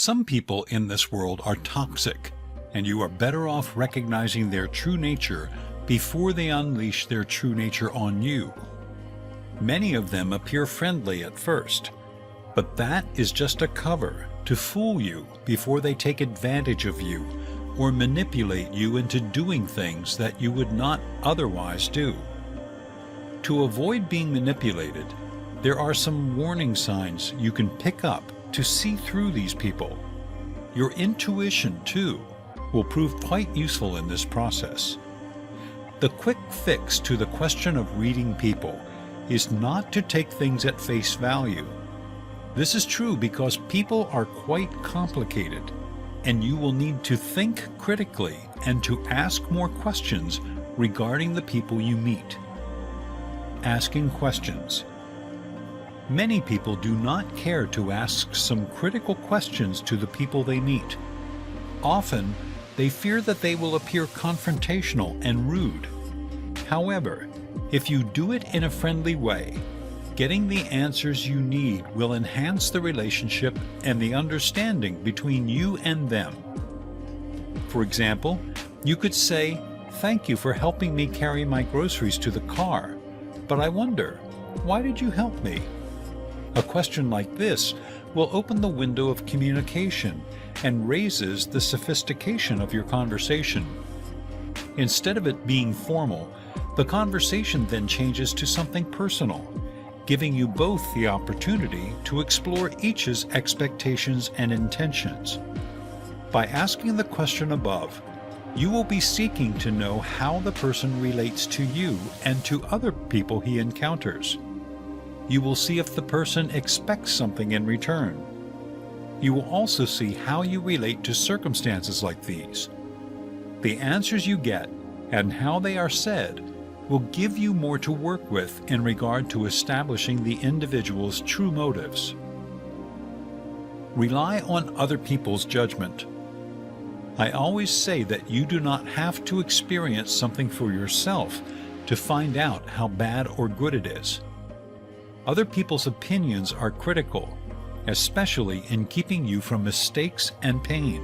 Some people in this world are toxic, and you are better off recognizing their true nature before they unleash their true nature on you. Many of them appear friendly at first, but that is just a cover to fool you before they take advantage of you or manipulate you into doing things that you would not otherwise do. To avoid being manipulated, there are some warning signs you can pick up to see through these people. Your intuition, too, will prove quite useful in this process. The quick fix to the question of reading people is not to take things at face value. This is true because people are quite complicated, and you will need to think critically and to ask more questions regarding the people you meet. Asking questions. Many people do not care to ask some critical questions to the people they meet. Often, they fear that they will appear confrontational and rude. However, if you do it in a friendly way, getting the answers you need will enhance the relationship and the understanding between you and them. For example, you could say, "Thank you for helping me carry my groceries to the car, but I wonder, why did you help me?" A question like this will open the window of communication and raises the sophistication of your conversation. Instead of it being formal, the conversation then changes to something personal, giving you both the opportunity to explore each's expectations and intentions. By asking the question above, you will be seeking to know how the person relates to you and to other people he encounters. You will see if the person expects something in return. You will also see how you relate to circumstances like these. The answers you get and how they are said will give you more to work with in regard to establishing the individual's true motives. Rely on other people's judgment. I always say that you do not have to experience something for yourself to find out how bad or good it is. Other people's opinions are critical, especially in keeping you from mistakes and pain.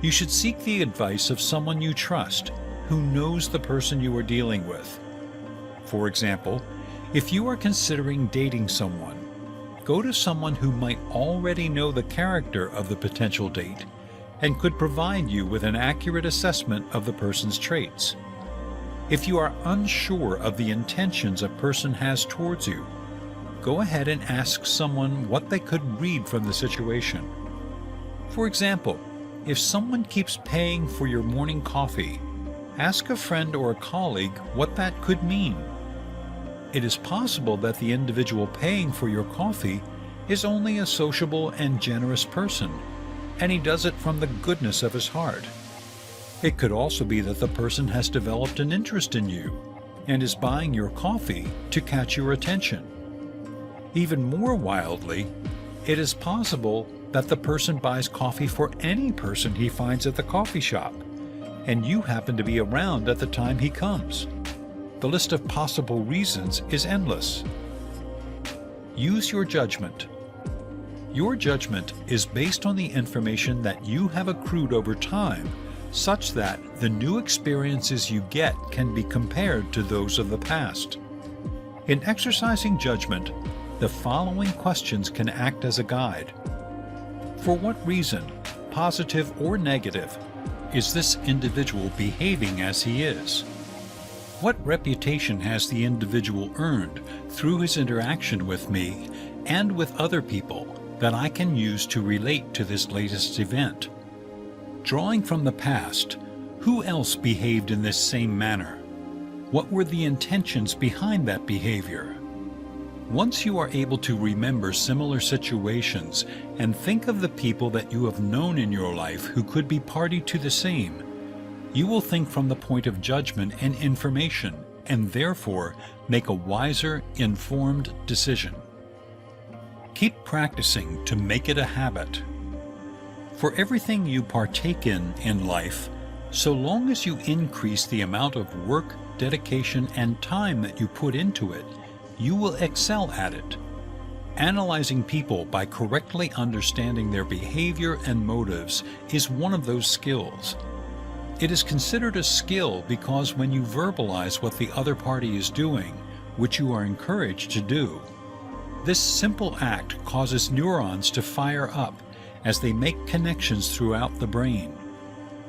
You should seek the advice of someone you trust, who knows the person you are dealing with. For example, if you are considering dating someone, go to someone who might already know the character of the potential date and could provide you with an accurate assessment of the person's traits. If you are unsure of the intentions a person has towards you, go ahead and ask someone what they could read from the situation. For example, if someone keeps paying for your morning coffee, ask a friend or a colleague what that could mean. It is possible that the individual paying for your coffee is only a sociable and generous person, and he does it from the goodness of his heart. It could also be that the person has developed an interest in you and is buying your coffee to catch your attention. Even more wildly, it is possible that the person buys coffee for any person he finds at the coffee shop, and you happen to be around at the time he comes. The list of possible reasons is endless. Use your judgment. Your judgment is based on the information that you have accrued over time, such that the new experiences you get can be compared to those of the past. In exercising judgment, the following questions can act as a guide. For what reason, positive or negative, is this individual behaving as he is? What reputation has the individual earned through his interaction with me and with other people that I can use to relate to this latest event? Drawing from the past, who else behaved in this same manner? What were the intentions behind that behavior? Once you are able to remember similar situations and think of the people that you have known in your life who could be party to the same, you will think from the point of judgment and information and therefore make a wiser, informed decision. Keep practicing to make it a habit. For everything you partake in life, so long as you increase the amount of work, dedication, and time that you put into it, you will excel at it. Analyzing people by correctly understanding their behavior and motives is one of those skills. It is considered a skill because when you verbalize what the other party is doing, which you are encouraged to do, this simple act causes neurons to fire up as they make connections throughout the brain.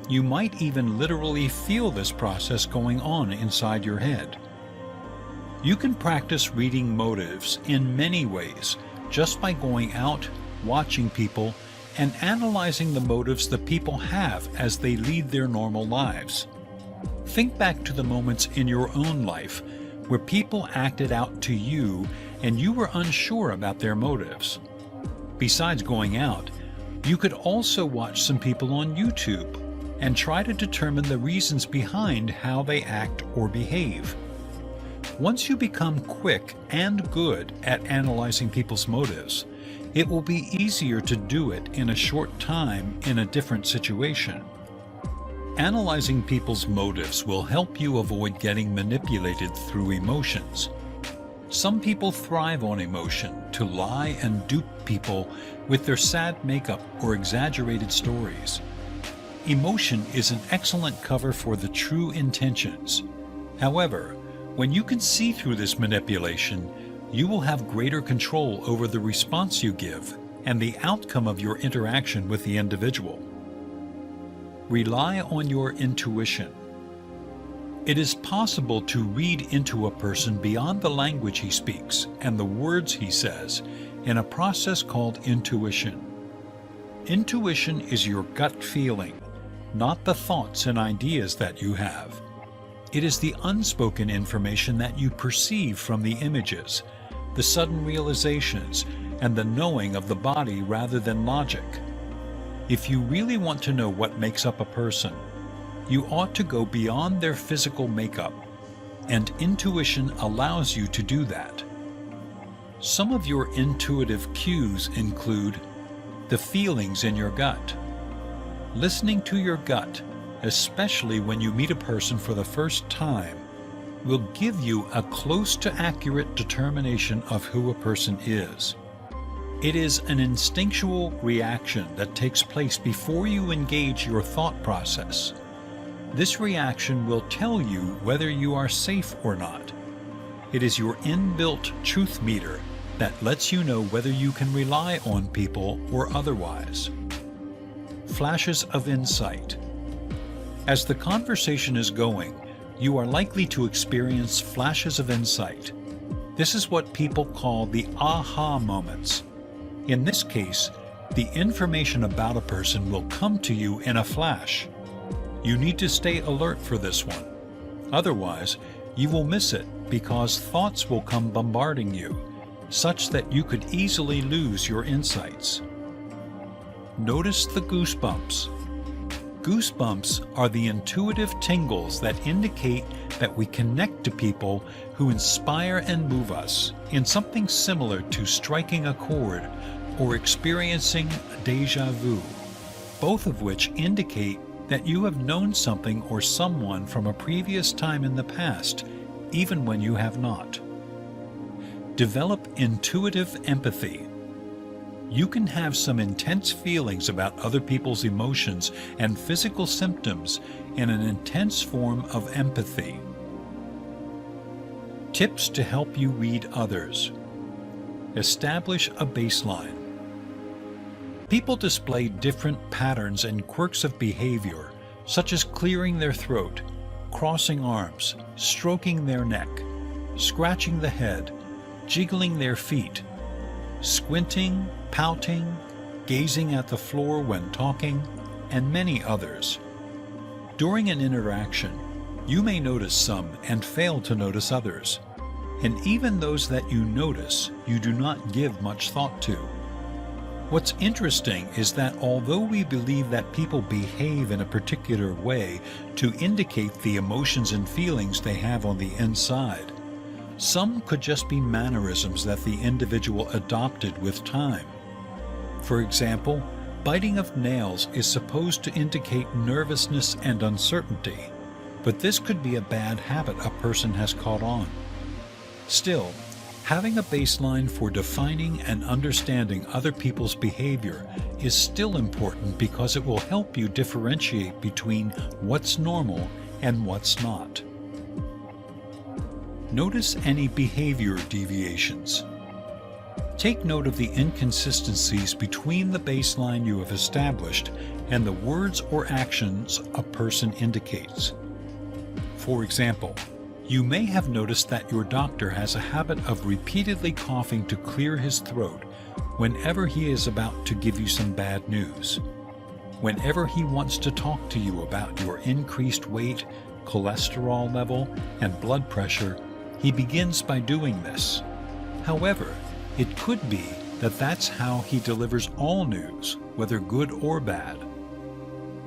You might even literally feel this process going on inside your head. You can practice reading motives in many ways just by going out, watching people, and analyzing the motives the people have as they lead their normal lives. Think back to the moments in your own life where people acted out to you and you were unsure about their motives. Besides going out, you could also watch some people on YouTube and try to determine the reasons behind how they act or behave. Once you become quick and good at analyzing people's motives, it will be easier to do it in a short time in a different situation. Analyzing people's motives will help you avoid getting manipulated through emotions. Some people thrive on emotion to lie and dupe people with their sad makeup or exaggerated stories. Emotion is an excellent cover for the true intentions. However, when you can see through this manipulation, you will have greater control over the response you give and the outcome of your interaction with the individual. Rely on your intuition. It is possible to read into a person beyond the language he speaks and the words he says in a process called intuition. Intuition is your gut feeling, not the thoughts and ideas that you have. It is the unspoken information that you perceive from the images, the sudden realizations, and the knowing of the body rather than logic. If you really want to know what makes up a person, you ought to go beyond their physical makeup, and intuition allows you to do that. Some of your intuitive cues include the feelings in your gut. Listening to your gut, especially when you meet a person for the first time, will give you a close to accurate determination of who a person is. It is an instinctual reaction that takes place before you engage your thought process. This reaction will tell you whether you are safe or not. It is your inbuilt truth meter that lets you know whether you can rely on people or otherwise. Flashes of insight. As the conversation is going, you are likely to experience flashes of insight. This is what people call the aha moments. In this case, the information about a person will come to you in a flash. You need to stay alert for this one. Otherwise, you will miss it because thoughts will come bombarding you, such that you could easily lose your insights. Notice the goosebumps. Goosebumps are the intuitive tingles that indicate that we connect to people who inspire and move us in something similar to striking a chord or experiencing déjà vu, both of which indicate that you have known something or someone from a previous time in the past, even when you have not. Develop intuitive empathy. You can have some intense feelings about other people's emotions and physical symptoms in an intense form of empathy. Tips to help you read others. Establish a baseline. People display different patterns and quirks of behavior, such as clearing their throat, crossing arms, stroking their neck, scratching the head, jiggling their feet, squinting, pouting, gazing at the floor when talking, and many others. During an interaction, you may notice some and fail to notice others, and even those that you notice, you do not give much thought to. What's interesting is that although we believe that people behave in a particular way to indicate the emotions and feelings they have on the inside, some could just be mannerisms that the individual adopted with time. For example, biting of nails is supposed to indicate nervousness and uncertainty, but this could be a bad habit a person has caught on. Still, Having a baseline for defining and understanding other people's behavior is still important because it will help you differentiate between what's normal and what's not. Notice any behavior deviations. Take note of the inconsistencies between the baseline you have established and the words or actions a person indicates. For example, you may have noticed that your doctor has a habit of repeatedly coughing to clear his throat whenever he is about to give you some bad news. Whenever he wants to talk to you about your increased weight, cholesterol level, and blood pressure, he begins by doing this. However, it could be that that's how he delivers all news, whether good or bad.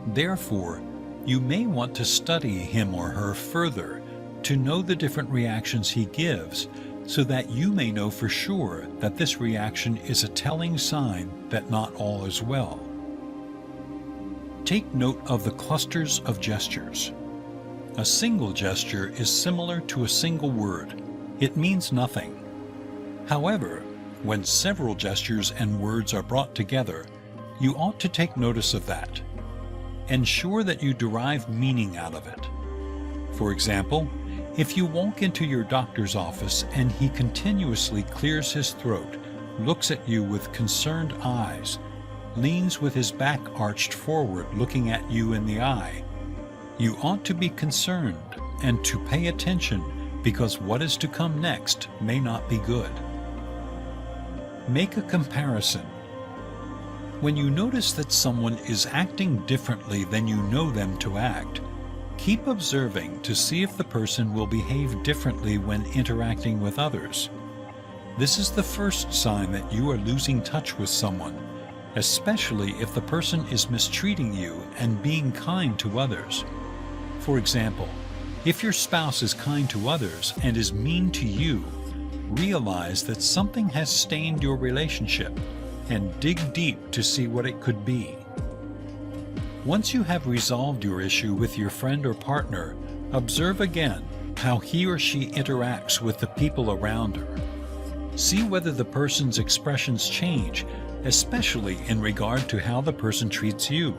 Therefore, you may want to study him or her further to know the different reactions he gives, so that you may know for sure that this reaction is a telling sign that not all is well. Take note of the clusters of gestures. A single gesture is similar to a single word. It means nothing. However, when several gestures and words are brought together, you ought to take notice of that. Ensure that you derive meaning out of it. For example, if you walk into your doctor's office and he continuously clears his throat, looks at you with concerned eyes, leans with his back arched forward looking at you in the eye, you ought to be concerned and to pay attention, because what is to come next may not be good. Make a comparison. When you notice that someone is acting differently than you know them to act, keep observing to see if the person will behave differently when interacting with others. This is the first sign that you are losing touch with someone, especially if the person is mistreating you and being kind to others. For example, if your spouse is kind to others and is mean to you, realize that something has stained your relationship and dig deep to see what it could be. Once you have resolved your issue with your friend or partner, observe again how he or she interacts with the people around her. See whether the person's expressions change, especially in regard to how the person treats you.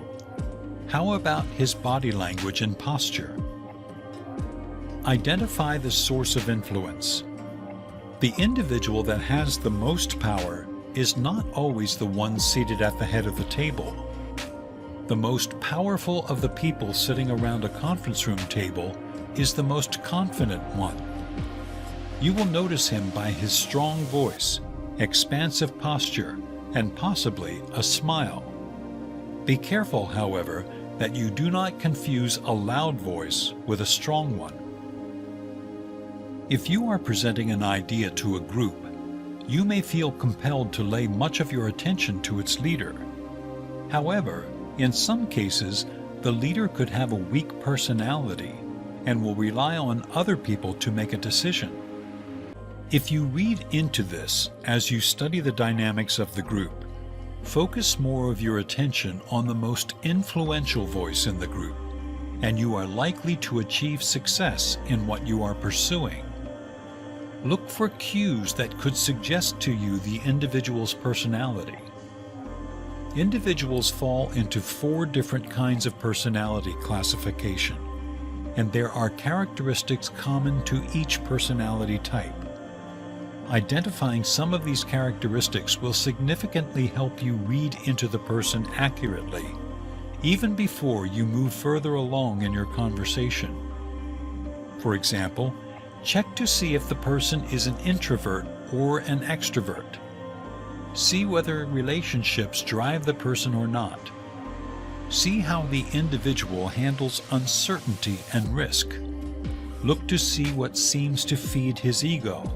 How about his body language and posture? Identify the source of influence. The individual that has the most power is not always the one seated at the head of the table. The most powerful of the people sitting around a conference room table is the most confident one. You will notice him by his strong voice, expansive posture, and possibly a smile. Be careful, however, that you do not confuse a loud voice with a strong one. If you are presenting an idea to a group, you may feel compelled to lay much of your attention to its leader. However, in some cases, the leader could have a weak personality and will rely on other people to make a decision. If you read into this as you study the dynamics of the group, focus more of your attention on the most influential voice in the group, and you are likely to achieve success in what you are pursuing. Look for cues that could suggest to you the individual's personality. Individuals fall into 4 different kinds of personality classification, and there are characteristics common to each personality type. Identifying some of these characteristics will significantly help you read into the person accurately, even before you move further along in your conversation. For example, check to see if the person is an introvert or an extrovert. See whether relationships drive the person or not. See how the individual handles uncertainty and risk. Look to see what seems to feed his ego.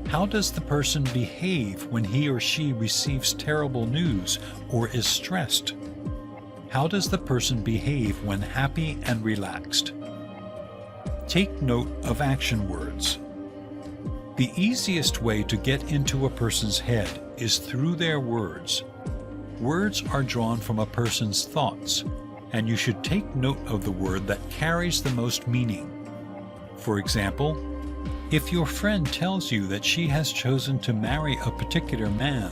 How does the person behave when he or she receives terrible news or is stressed? How does the person behave when happy and relaxed? Take note of action words. The easiest way to get into a person's head is through their words. Words are drawn from a person's thoughts, and you should take note of the word that carries the most meaning. For example, If your friend tells you that she has chosen to marry a particular man,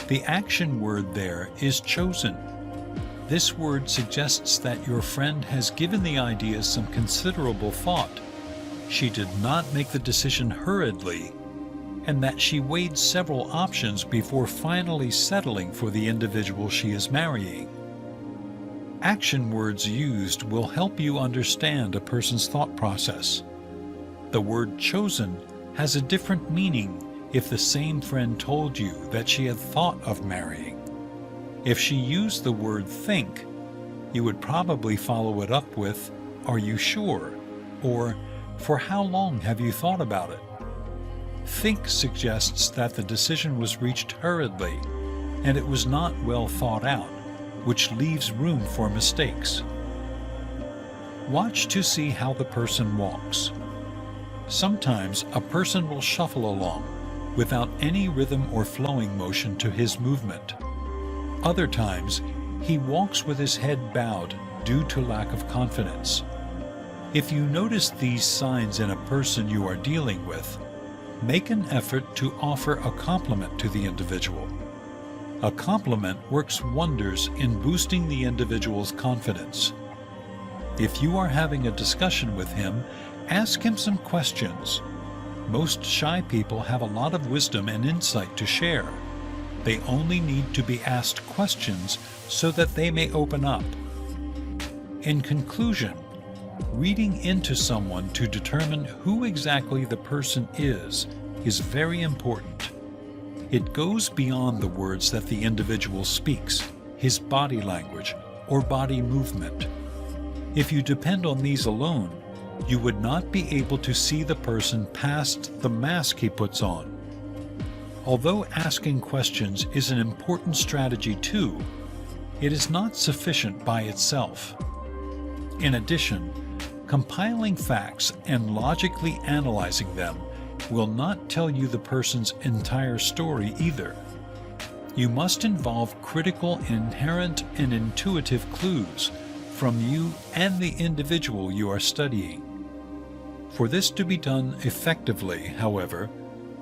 the action word there is chosen. This word suggests that your friend has given the idea some considerable thought. She did not make the decision hurriedly, and that she weighed several options before finally settling for the individual she is marrying. Action words used will help you understand a person's thought process. The word chosen has a different meaning if the same friend told you that she had thought of marrying. If she used the word think, you would probably follow it up with, "Are you sure?" or "For how long have you thought about it?" Think suggests that the decision was reached hurriedly and it was not well thought out, which leaves room for mistakes. Watch to see how the person walks. Sometimes a person will shuffle along without any rhythm or flowing motion to his movement. Other times, he walks with his head bowed due to lack of confidence. If you notice these signs in a person you are dealing with, make an effort to offer a compliment to the individual. A compliment works wonders in boosting the individual's confidence. If you are having a discussion with him, ask him some questions. Most shy people have a lot of wisdom and insight to share. They only need to be asked questions so that they may open up. In conclusion, reading into someone to determine who exactly the person is very important. It goes beyond the words that the individual speaks, his body language, or body movement. If you depend on these alone, you would not be able to see the person past the mask he puts on. Although asking questions is an important strategy too, it is not sufficient by itself. In addition, compiling facts and logically analyzing them will not tell you the person's entire story either. You must involve critical, inherent, and intuitive clues from you and the individual you are studying. For this to be done effectively, however,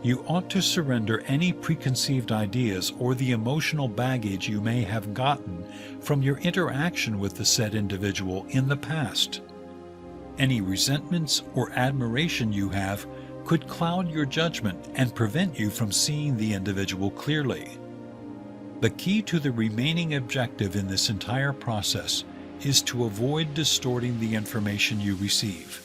you ought to surrender any preconceived ideas or the emotional baggage you may have gotten from your interaction with the said individual in the past. Any resentments or admiration you have could cloud your judgment and prevent you from seeing the individual clearly. The key to the remaining objective in this entire process is to avoid distorting the information you receive.